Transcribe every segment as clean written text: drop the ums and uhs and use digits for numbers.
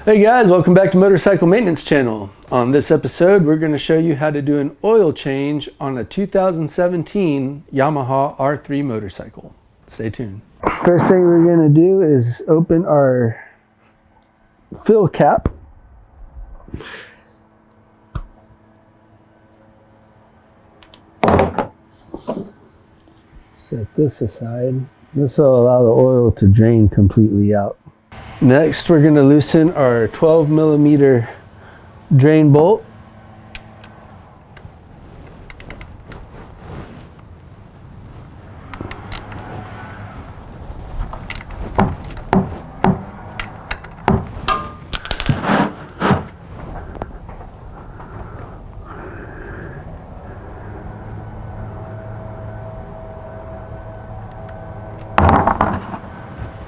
Hey guys, welcome back to Motorcycle Maintenance Channel. On this episode, we're going to show you how to do an oil change on a 2017 Yamaha R3 motorcycle. Stay tuned. First thing we're going to do is open our fill cap. Set this aside. This will allow the oil to drain completely out. Next, we're going to loosen our 12 millimeter drain bolt.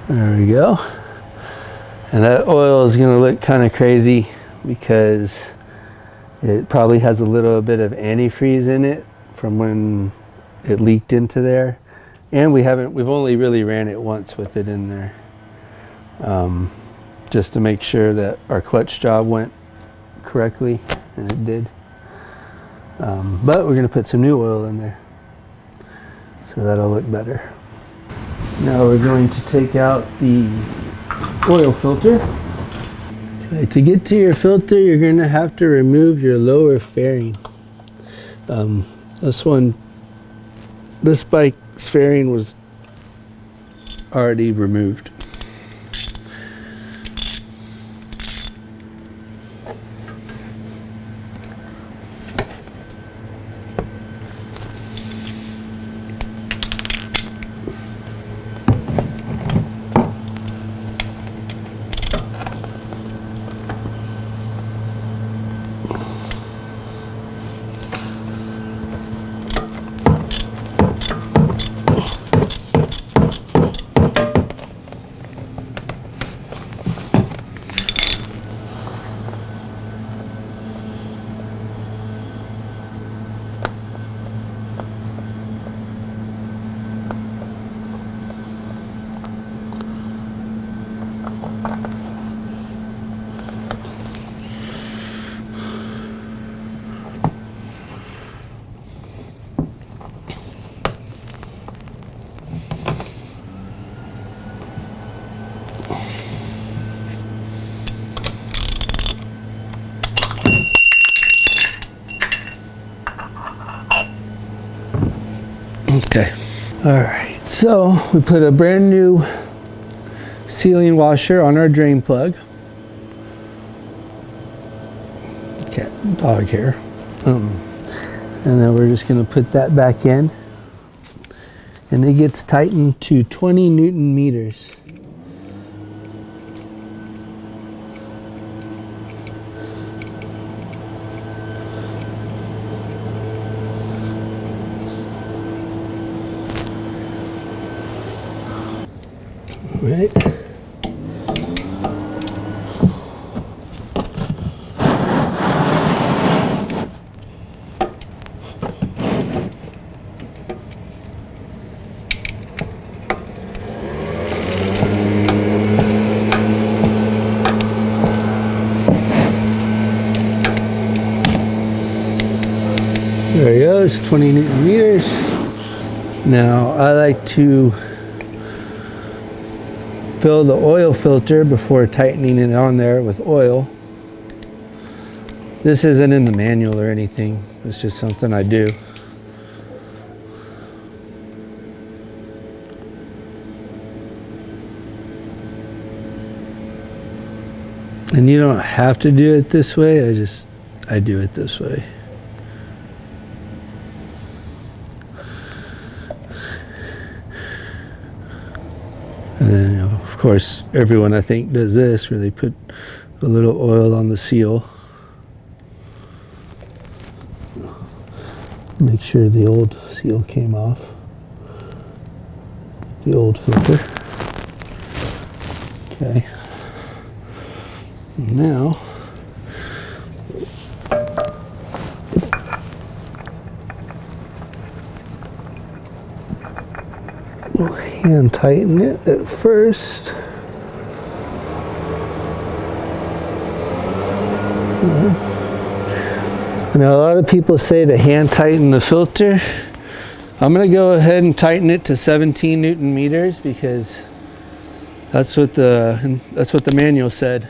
There we go. And that oil is going to look kind of crazy because it probably has a little bit of antifreeze in it from when it leaked into there. And we've only really ran it once with it in there. Just to make sure that our clutch job went correctly, and it did. But we're going to put some new oil in there, so that'll look better. Now we're going to take out the oil filter. Okay, to get to your filter, you're going to have to remove your lower fairing. This bike's fairing was already removed. Okay. All right. So we put a brand new sealing washer on our drain plug. Okay, dog hair. And then we're just going to put that back in, and it gets tightened to 20 Newton meters. Right. There he goes, 20 Newton meters. Now I like to fill the oil filter before tightening it on there with oil. This isn't in the manual or anything, it's just something I do. And you don't have to do it this way, I do it this way. And then, of course, everyone I think does this, where they put a little oil on the seal. Make sure the old seal came off. The old filter. Okay. Now, we'll hand tighten it at first. Now a lot of people say to hand tighten the filter. I'm going to go ahead and tighten it to 17 Newton meters because that's what the manual said.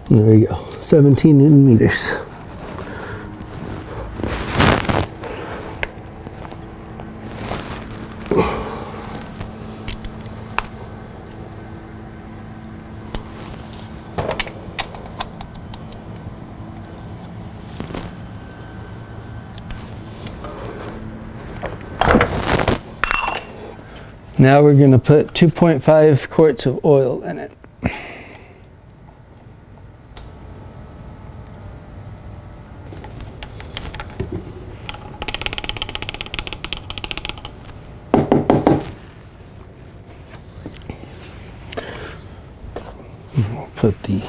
There you go, 17 Newton meters. Now we're going to put 2.5 quarts of oil in it. We'll put the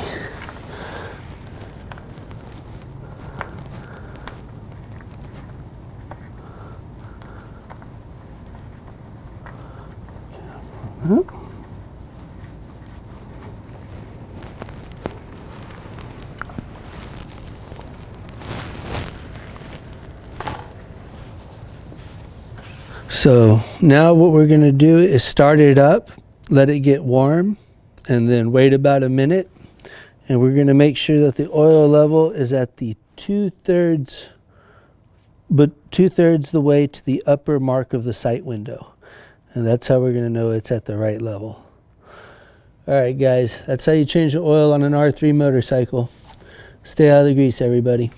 So now what we're going to do is start it up, let it get warm, and then wait about a minute. And we're going to make sure that the oil level is at the two-thirds the way to the upper mark of the sight window. And that's how we're going to know it's at the right level. All right, guys, that's how you change the oil on an R3 motorcycle. Stay out of the grease, everybody.